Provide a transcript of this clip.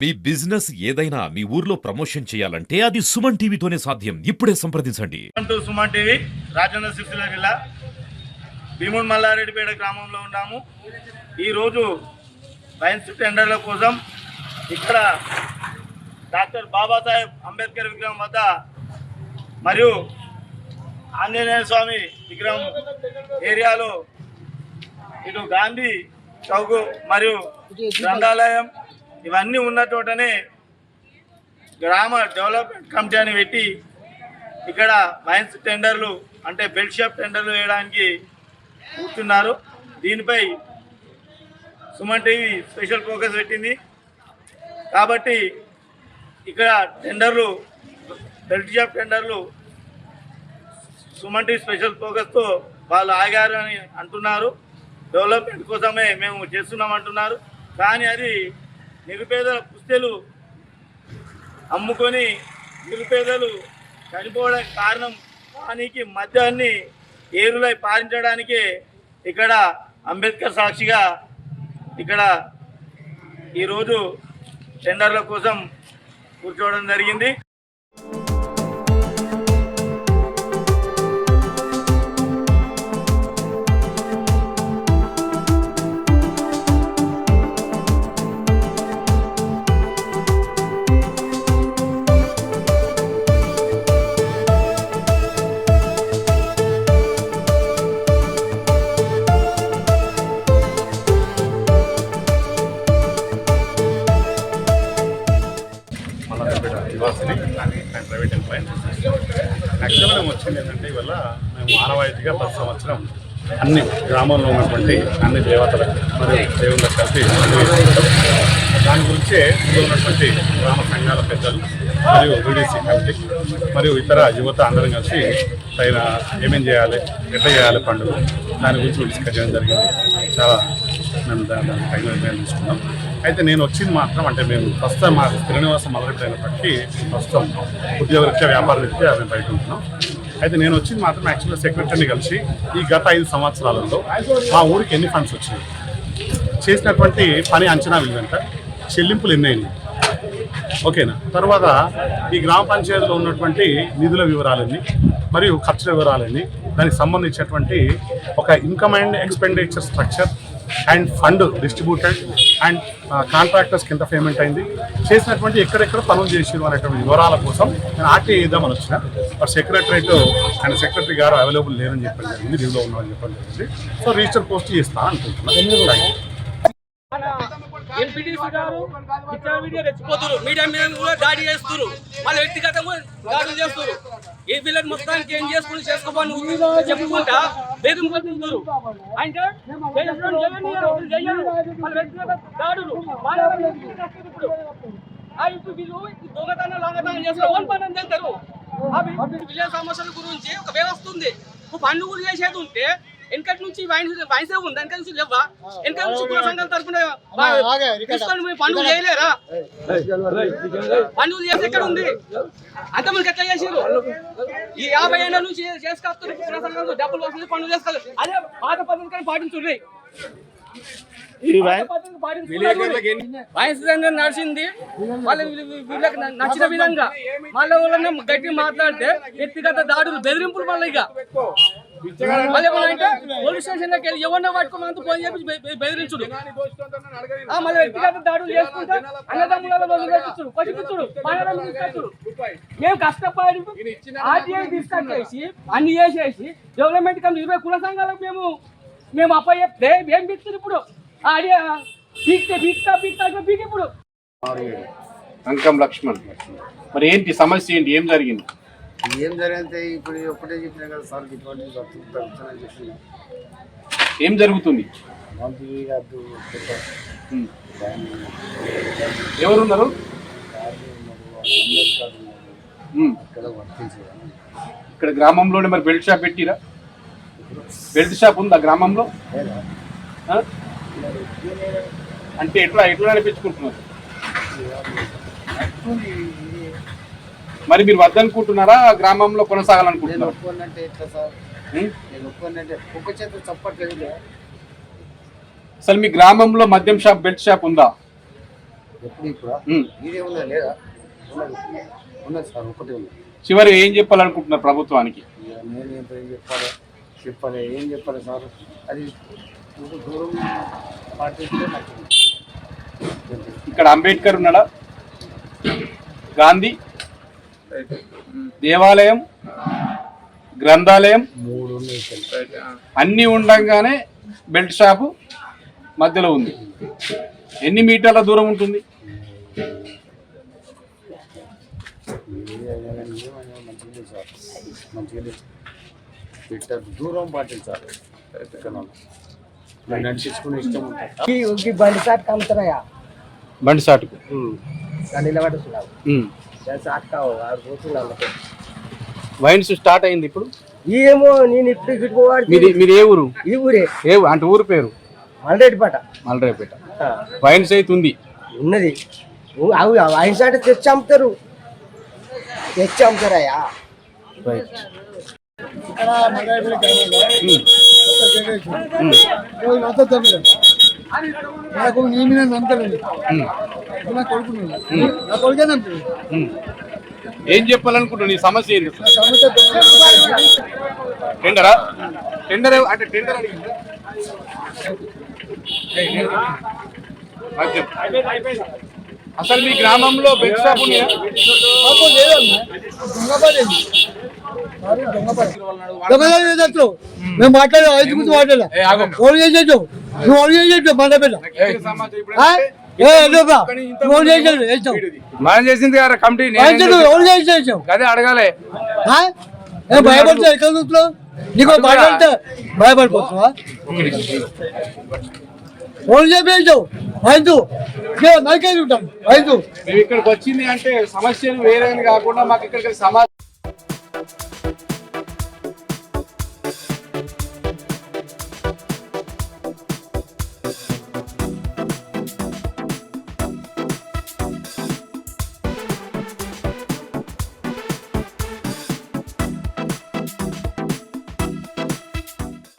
మీ business ఏదైనా మీ ఊర్లో promotion చేయాలంటే అది సుమన్ టీవీతోనే సాధ్యం. ఇప్పుడే సంప్రదించండి. సుమన్ టీవీ రాజన్న సిరిసిల్ల జిల్లా భీముడు మల్లారెడ్డిపేట గ్రామంలో ఉన్నాము. ఈరోజు సైన్స్ టెండర్ల కోసం ఇక్కడ డాక్టర్ బాబాసాహెబ్ అంబేద్కర్ విగ్రహం వద్ద మరియు ఆంజనేయ స్వామి విగ్రహం ఏరియాలో ఇటు గాంధీ చౌక్ మరియు గ్రంథాలయం ఇవన్నీ ఉన్న చోటనే గ్రామ డెవలప్మెంట్ కమిటీ అని పెట్టి ఇక్కడ వైన్స్ టెండర్లు అంటే బెల్ట్ షాప్ టెండర్లు వేయడానికి కూర్చున్నారు. దీనిపై సుమన్ టీవీ స్పెషల్ ఫోకస్ పెట్టింది కాబట్టి ఇక్కడ టెండర్లు బెల్ట్ షాప్ టెండర్లు సుమన్ టీవీ స్పెషల్ ఫోకస్తో వాళ్ళు ఆగారు అని అంటున్నారు. డెవలప్మెంట్ కోసమే మేము చేస్తున్నామంటున్నారు. కానీ అది నిరుపేదల పుస్తెలు అమ్ముకొని నిరుపేదలు చనిపోవడానికి కారణం. దానికి మద్యాన్ని ఏరులై పారించడానికే ఇక్కడ అంబేద్కర్ సాక్షిగా ఇక్కడ ఈరోజు టెండర్ల కోసం కూర్చోవడం జరిగింది. నివాసిని అండ్ ప్రైవేట్ ఎంప్లాయీ. యాక్చువల్గా మేము వచ్చింది ఏంటంటే ఇవాళ మేము ఆనవాయితీగా ప్రతి సంవత్సరం అన్ని గ్రామంలో ఉన్నటువంటి అన్ని దేవతలకు మరియు దేవుళ్ళకు కలిపి దాని గురించే ఇందులో ఉన్నటువంటి గ్రామ సంఘాల పెద్దలు మరియు వీడీసీ కమిటీ మరియు ఇతర యువత అందరం కలిసి పైన ఏమేం చేయాలి, ఎట్లా చేయాలి పండుగ దాని గురించి డిస్కస్ చేయడం జరిగింది. చాలా మేము దాని పైన నిర్ణయం తీసుకున్నాం. అయితే నేను వచ్చింది మాత్రం అంటే మేము ప్రస్తుతం మా శ్రీనివాసం మొదలెట్టినప్పటికీ ప్రస్తుతం ఉద్యోగరీత్యా వ్యాపార రీత్యా మేము బయట ఉంటున్నాం. అయితే నేను వచ్చింది మాత్రం యాక్చువల్గా సెక్రటరీని కలిసి ఈ గత 5 సంవత్సరాలలో మా ఊరికి ఎన్ని ఫండ్స్ వచ్చినాయి, చేసినటువంటి పని అంచనా విలువంట, చెల్లింపులు ఎన్ని అయినాయి, ఓకేనా, తర్వాత ఈ గ్రామ పంచాయతీలో ఉన్నటువంటి నిధుల వివరాలన్నీ మరియు ఖర్చుల వివరాలన్నీ, దానికి సంబంధించినటువంటి ఒక income and expenditure structure and fund distributed and కాంట్రాక్టర్స్కి ఎంత పేమెంట్ అయింది, చేసినటువంటి ఎక్కడెక్కడ పనులు చేసారు అనేటువంటి వివరాల కోసం నేను ఆర్టీఐ ఇద్దామని వచ్చిన. బట్ సెక్రటరేట్ అండ్ సెక్రటరీ గారు అవైలబుల్ లేరని చెప్పడం జరిగింది, లీవ్లో ఉన్నారని చెప్పడం జరిగింది. సో రిజిస్టర్ పోస్ట్ చేస్తాను అనుకుంటున్నాను. ఎంపీటీసీ గారు మీడియా రెచ్చిపోతున్నారు, మీడియా మీద కూడా దాడి చేస్తున్నారు, మళ్ళీ వ్యక్తిగతంగా దాడులు చేస్తున్నారు. ఈ వీళ్ళని మొత్తానికి ఏం చేసుకుని చేసుకోమని చెప్పుకుంటా బెదిరింపుతున్నారు. అంటే వ్యక్తిగత దాడులు వీళ్ళు దొంగతనం లాంగతనం చేస్తారు, ఓన్ పని అని వెళ్తారు. విజయ సమస్యల గురించి ఒక వ్యవస్థ ఉంది. పండుగలు చేసేది ఉంటే వెనకటి నుంచి వయసే ఉంది, వెనక నుంచి లేవా, వెనక నుంచి కుల సంఘాల తరఫున పండుగలు చేయలేరా? పండుగలు చేసి ఎక్కడ ఉంది? అంతమందికి ఎట్లా చేసారు? ఈ 50 ఏళ్ళ నుంచి చేసుకొస్తారు కుల సంఘాలు, డబ్బులు వస్తుంది, పండుగ చేసుకోవాలి. అదే పాత పద్ధతి పాటించుర్రి. వయసు నడిచింది వాళ్ళ వీళ్ళకి నచ్చిన విధంగా, మళ్ళీ వాళ్ళని గట్టి మాట్లాడితే వ్యక్తిగత దాడులు, బెదిరింపులు. మళ్ళీ ఇక మళ్ళీ ఏమన్నా పోలీస్ స్టేషన్ లోకి వెళ్ళి ఎవరినో పట్టుకోమంటూ ఫోన్ చేసి బెదిరించుడు, మళ్ళీ వ్యక్తిగత దాడులు చేసుకుంటే అన్నదమ్ములలో వదిలిపెట్టుడు, పసిపిచ్చుడు, తీసుకొచ్చుడు. మేము కష్టపడి ఆర్టీఐ డిస్కస్ చేసి అన్ని చేసేసి డెవలప్మెంట్ కమిటీ 20 కుల సంఘాలకు మేము అప్ప చెప్తే ఏం బిక్తారు ఇప్పుడు? ఇప్పుడు అంకం లక్ష్మణ్, మరి ఏంటి సమస్య, ఏంటి, ఏం జరిగింది? ఏం జరిగితే ఇప్పుడు ఒకటే చెప్పినా కదా సార్, ఇటువంటి ఏం జరుగుతుంది? ఎవరున్నారు? ఇక్కడ గ్రామంలోనే మరి బెల్ట్ షాప్ పెట్టిరా? బెల్ట్ షాప్ ఉందా గ్రామంలో? అంటే ఎట్లా అనిపించుకుంటున్నారు? మరి మీరు వద్దనుకుంటున్నారా, గ్రామంలో కొనసాగాలనుకుంటున్నారా? అసలు మీ గ్రామంలో మద్యం షాప్, బెల్ట్ షాప్ ఉందా? ఎప్పుడు ఇప్పుడు ఉమ్. ఇదే ఉన్నది లేదా ఉన్నది ఉన్నది సార్ ఒకటి ఉంది. చివరి ఏం చెప్పాలనుకుంటున్నారు ప్రభుత్వానికి? ఇక నేను ఏం చెప్పాలి ఏం చెప్పాలి సార్, అది ఇంత దూరం పాటిస్తే నాకు ఇక్కడ అంబేద్కర్ ఉన్నాడా, గాంధీ, దేవాలయం, గ్రంథాలయం 3 ఉన్నాయి ఇక్కడ. అన్నీ ఉండగానే బెల్ట్ షాపు మధ్యలో ఉంది. ఎన్ని మీటర్ల దూరం ఉంటుంది? ఏదైనా ఏమైనా మంచిగా సార్, మంచిగా పెట్టారు, దూరం పాటించాలి. నడిపించుకునే ఇష్టం ఉంటుంది. బండి సాట్ అమ్ముతున్నాయా బండి సాటుకు నిలబడుతున్నావు ఉమ్. సాట్ కావు ఆడు పోతున్నాను వైన్స్ స్టార్ట్ అయింది ఇప్పుడు. ఏమో నేను ఇప్పుడు గిట్టుకోవాడు మీరు ఏ ఊరు? ఈ ఊరే అంటే ఊరు పేరు మల్రెడ్డిపేట మల్రేపేట. వైన్స్ అయితే ఉంది. ఉన్నది. అవి ఆయన సాట్ తెచ్చి అమ్ముతారు అయ్యా. రైట్. నాకు నీ మీద నమ్మకలేదు, నా కొడుకు నా కొడుకే నమ్మకలేదు. ఏం చెప్పాలనుకుంటున్నావు? నీ సమస్య ఏంటి? సమస్య టెండరా? టెండర్ అంటే టెండర్ అడిగిందా? అసలు మీ గ్రామంలో బెడ్ షాప్ ఉన్నాయా? మేము మాట్లాడే ఐదు గురించి మాట్లాడా ఓడి చేసేట్టు నువ్వు ఓడి చేసేట్టు మండపేట ఓడి చేసేట్టు వేస్తావు మనం చేసింది కదా కమిటీ. ఓడి చేసేసావు అదే అడగాలి. భయపడతావు ఎక్కడ చూస్తున్నావు? నీకు మాట్లాడితే భయపడిపోతున్నావా? ఓడి చెప్పేసావు ఐదు నరికేసి ఉంటాం ఐదు. మేము ఇక్కడికి వచ్చింది అంటే సమస్యలు వేరే కాకుండా మాకు ఇక్కడికి సమాధానం